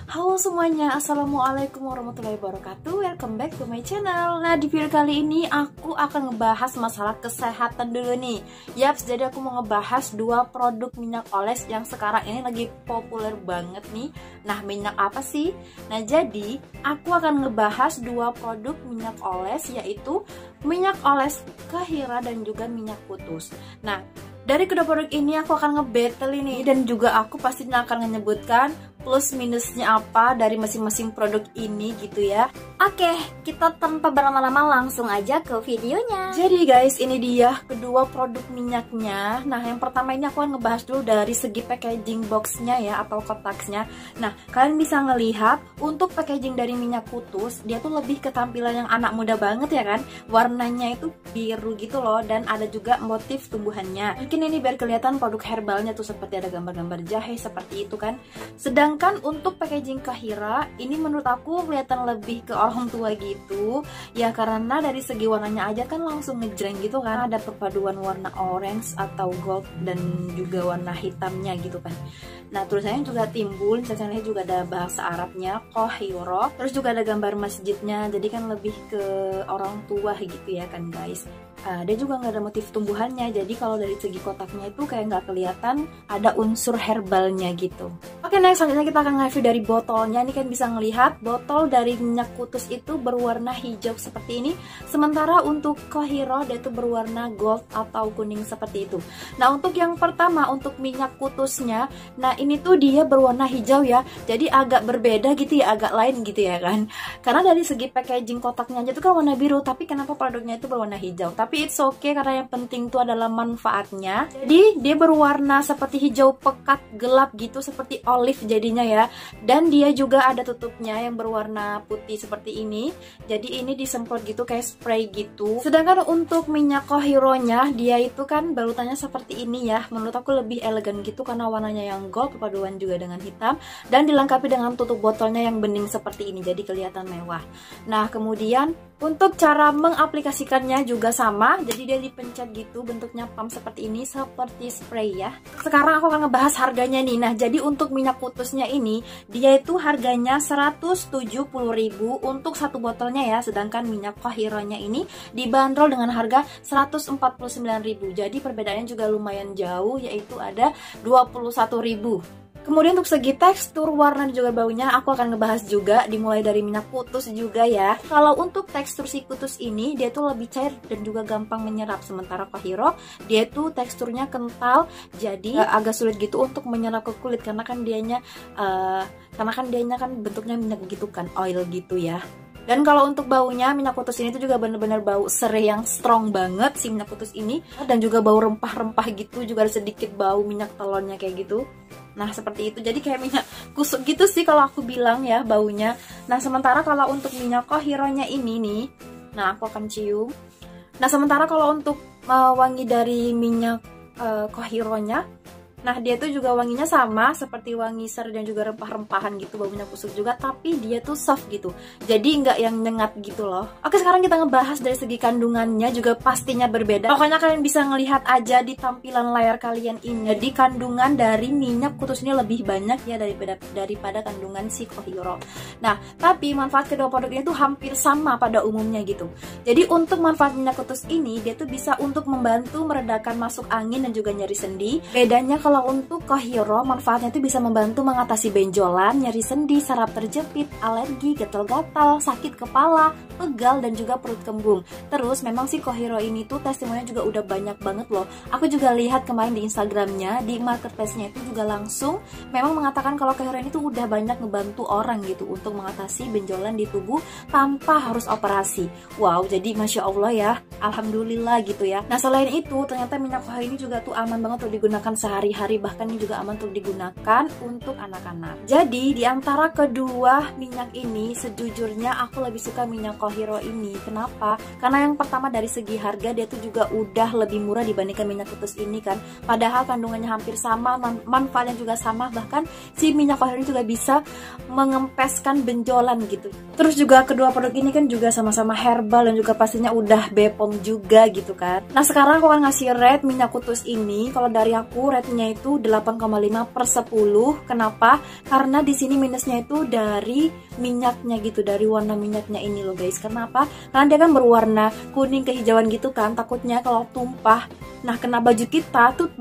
Halo semuanya, assalamualaikum warahmatullahi wabarakatuh. Welcome back to my channel. Nah, di video kali ini aku akan ngebahas masalah kesehatan dulu nih. Yaps, jadi aku mau ngebahas dua produk minyak oles yang sekarang ini lagi populer banget nih. Nah, minyak apa sih? Nah, jadi aku akan ngebahas dua produk minyak oles, yaitu minyak oles Kahira dan juga minyak putus. Nah, dari kedua produk ini aku akan nge-battle ini, dan juga aku pastinya akan menyebutkan plus minusnya apa dari masing-masing produk ini gitu ya. Oke, kita tanpa berlama-lama langsung aja ke videonya. Jadi guys, ini dia kedua produk minyaknya. Nah, yang pertama ini aku akan ngebahas dulu dari segi packaging boxnya ya, atau kotaknya. Nah, kalian bisa ngelihat untuk packaging dari minyak putus, dia tuh lebih ke tampilan yang anak muda banget ya kan. Warnanya itu biru gitu loh, dan ada juga motif tumbuhannya. Mungkin ini biar kelihatan produk herbalnya tuh, seperti ada gambar-gambar jahe seperti itu kan. Sedangkan untuk packaging Kahira, ini menurut aku kelihatan lebih ke orang tua gitu ya, karena dari segi warnanya aja kan langsung ngejreng gitu kan, ada perpaduan warna orange atau gold dan juga warna hitamnya gitu kan. Nah, tulisannya juga timbul, misalnya juga ada bahasa Arabnya Kahira, terus juga ada gambar masjidnya, jadi kan lebih ke orang tua gitu ya kan guys. Dia juga nggak ada motif tumbuhannya, jadi kalau dari segi kotaknya itu kayak nggak kelihatan ada unsur herbalnya gitu. Oke, next selanjutnya kita akan nge-review dari botolnya. Ini kan bisa ngelihat botol dari minyak putus itu berwarna hijau seperti ini, sementara untuk Kahira dia itu berwarna gold atau kuning seperti itu. Nah, untuk yang pertama untuk minyak putusnya, nah ini tuh dia berwarna hijau ya, jadi agak berbeda gitu ya, agak lain gitu ya kan. Karena dari segi packaging kotaknya aja tuh kan warna biru, tapi kenapa produknya itu berwarna hijau? Tapi it's okay, karena yang penting itu adalah manfaatnya. Jadi dia berwarna seperti hijau pekat gelap gitu, seperti olive jadinya ya. Dan dia juga ada tutupnya yang berwarna putih seperti ini. Jadi ini disemprot gitu kayak spray gitu. Sedangkan untuk minyak Kahironya, dia itu kan balutannya seperti ini ya. Menurut aku lebih elegan gitu karena warnanya yang gold perpaduan juga dengan hitam, dan dilengkapi dengan tutup botolnya yang bening seperti ini, jadi kelihatan mewah. Nah, kemudian untuk cara mengaplikasikannya juga sama, jadi dia dipencet gitu, bentuknya pump seperti ini, seperti spray ya. Sekarang aku akan ngebahas harganya nih. Nah, jadi untuk minyak putusnya ini, dia itu harganya 170.000 untuk satu botolnya ya, sedangkan minyak Kahironya ini dibanderol dengan harga 149.000. Jadi perbedaannya juga lumayan jauh, yaitu ada 21.000. Kemudian untuk segi tekstur, warna dan juga baunya aku akan ngebahas juga, dimulai dari minyak putus juga ya. Kalau untuk tekstur si putus ini, dia tuh lebih cair dan juga gampang menyerap, sementara Kahira dia tuh teksturnya kental, jadi agak sulit gitu untuk menyerap ke kulit, karena kan dianya kan bentuknya minyak gitu kan, oil gitu ya. Dan kalau untuk baunya, minyak putus ini tuh juga bener-bener bau serai yang strong banget si minyak putus ini, dan juga bau rempah-rempah gitu, juga ada sedikit bau minyak telurnya kayak gitu. Nah, seperti itu. Jadi kayak minyak kusuk gitu sih kalau aku bilang ya baunya. Nah, sementara kalau untuk minyak Kahironya ini nih, nah aku akan cium. Nah, sementara kalau untuk wangi dari minyak Kahironya, nah dia tuh juga wanginya sama seperti wangi serai dan juga rempah-rempahan gitu, baunya kusuk juga, tapi dia tuh soft gitu, jadi nggak yang nyengat gitu loh. Oke, sekarang kita ngebahas dari segi kandungannya, juga pastinya berbeda. Pokoknya kalian bisa ngelihat aja di tampilan layar kalian ini. Jadi kandungan dari minyak putus ini lebih banyak ya daripada kandungan si Kahira. Nah, tapi manfaat kedua produk ini tuh hampir sama pada umumnya gitu. Jadi untuk manfaat minyak putus ini, dia tuh bisa untuk membantu meredakan masuk angin dan juga nyeri sendi. Bedanya kalau untuk Kahira, manfaatnya itu bisa membantu mengatasi benjolan, nyeri sendi, saraf terjepit, alergi, gatal-gatal, sakit kepala, pegal, dan juga perut kembung. Terus memang si Kahira ini tuh testimoninya juga udah banyak banget loh. Aku juga lihat kemarin di Instagramnya, di marketplace-nya itu juga langsung memang mengatakan kalau Kahira ini tuh udah banyak ngebantu orang gitu untuk mengatasi benjolan di tubuh tanpa harus operasi. Wow, jadi Masya Allah ya, Alhamdulillah gitu ya. Nah, selain itu ternyata minyak Kahira ini juga tuh aman banget untuk digunakan sehari-hari, bahkan ini juga aman untuk digunakan untuk anak-anak. Jadi di antara kedua minyak ini, sejujurnya aku lebih suka minyak Kahira ini. Kenapa? Karena yang pertama dari segi harga, dia tuh juga udah lebih murah dibandingkan minyak putus ini kan. Padahal kandungannya hampir sama, manfaatnya juga sama, bahkan si minyak Kahira ini juga bisa mengempeskan benjolan gitu. Terus juga kedua produk ini kan juga sama-sama herbal dan juga pastinya udah BPOM juga gitu kan. Nah, sekarang aku akan ngasih rate minyak putus ini. Kalau dari aku, rate-nya minusnya itu 8,5/10. Kenapa? Karena di sini minusnya itu dari minyaknya gitu, dari warna minyaknya ini loh guys. Kenapa? Karena dia kan berwarna kuning kehijauan gitu kan, takutnya kalau tumpah, nah kena baju kita tuh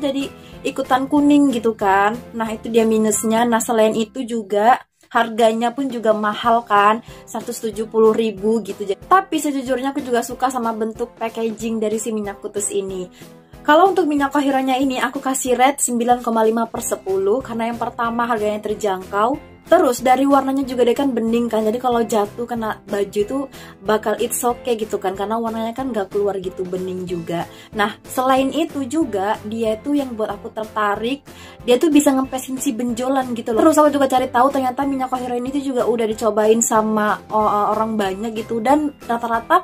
jadi ikutan kuning gitu kan. Nah itu dia minusnya. Nah selain itu juga harganya pun juga mahal kan, 170.000 gitu. Tapi sejujurnya aku juga suka sama bentuk packaging dari si minyak kutus ini. Kalau untuk minyak Qahirahnya ini aku kasih rate 9,5/10 karena yang pertama harganya terjangkau. Terus dari warnanya juga dia kan bening kan, jadi kalau jatuh kena baju itu bakal it's okay gitu kan, karena warnanya kan gak keluar gitu, bening juga. Nah selain itu juga dia itu yang buat aku tertarik, dia tuh bisa ngempesin si benjolan gitu loh. Terus aku juga cari tahu ternyata minyak Qahirah ini tuh juga udah dicobain sama orang banyak gitu, dan rata-rata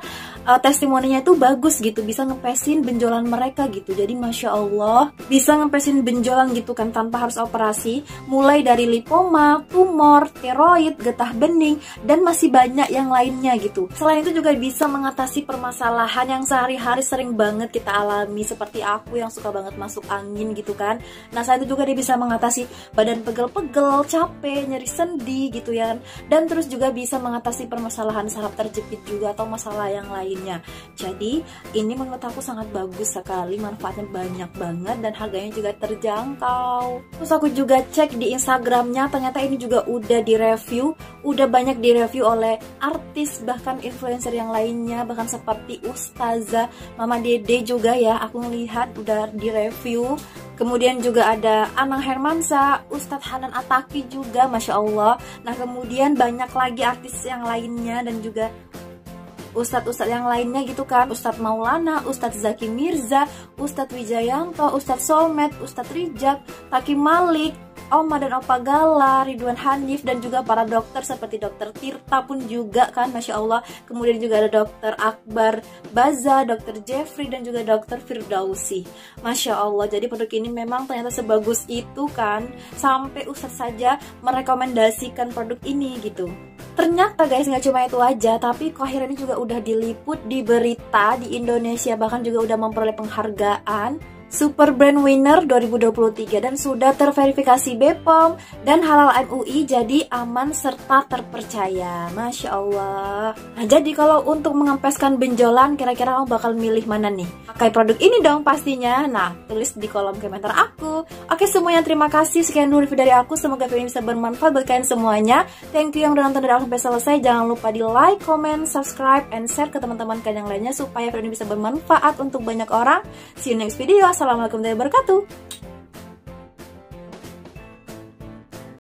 testimoninya itu bagus gitu, bisa ngempesin benjolan mereka gitu. Jadi masya Allah bisa ngempesin benjolan gitu kan tanpa harus operasi, mulai dari lipoma, tumor, tiroid, getah bening, dan masih banyak yang lainnya gitu. Selain itu juga bisa mengatasi permasalahan yang sehari-hari sering banget kita alami, seperti aku yang suka banget masuk angin gitu kan. Nah selain itu juga dia bisa mengatasi badan pegel-pegel, capek, nyeri sendi gitu ya. Dan terus juga bisa mengatasi permasalahan saraf terjepit juga atau masalah yang lainnya. Jadi ini menurut aku sangat bagus sekali, manfaatnya banyak banget dan harganya juga terjangkau. Terus aku juga cek di Instagramnya, ternyata ini juga udah direview, udah banyak direview oleh artis bahkan influencer yang lainnya, bahkan seperti Ustazah Mama Dede juga ya, aku ngelihat udah direview. Kemudian juga ada Anang Hermansyah, Ustadz Hanan Attaqi juga, masya Allah. Nah kemudian banyak lagi artis yang lainnya dan juga ustadz-ustadz yang lainnya gitu kan, Ustadz Maulana, Ustadz Zaki Mirza, Ustadz Wijayanto, Ustadz Solmed, Ustadz Rijak, Taki Malik, Oma dan Opa Gala, Ridwan Hanif, dan juga para dokter seperti dokter Tirta pun juga kan, masya Allah. Kemudian juga ada dokter Akbar Baza, dokter Jeffrey, dan juga dokter Firdausi, masya Allah. Jadi produk ini memang ternyata sebagus itu kan, sampai ustadz saja merekomendasikan produk ini gitu. Ternyata guys nggak cuma itu aja, tapi Qahirah ini juga udah diliput di berita di Indonesia, bahkan juga udah memperoleh penghargaan Super Brand Winner 2023 dan sudah terverifikasi BPOM dan halal MUI, jadi aman serta terpercaya, masya Allah. Nah jadi kalau untuk mengempeskan benjolan, kira-kira kamu bakal milih mana nih? Pakai produk ini dong pastinya. Nah tulis di kolom komentar aku. Oke semuanya, terima kasih, sekian dulu review dari aku, semoga video ini bisa bermanfaat buat kalian semuanya. Thank you yang udah nonton dari awal sampai selesai. Jangan lupa di like, comment, subscribe, and share ke teman-teman kalian yang lainnya supaya video ini bisa bermanfaat untuk banyak orang. See you next video. Assalamualaikum warahmatullahi wabarakatuh.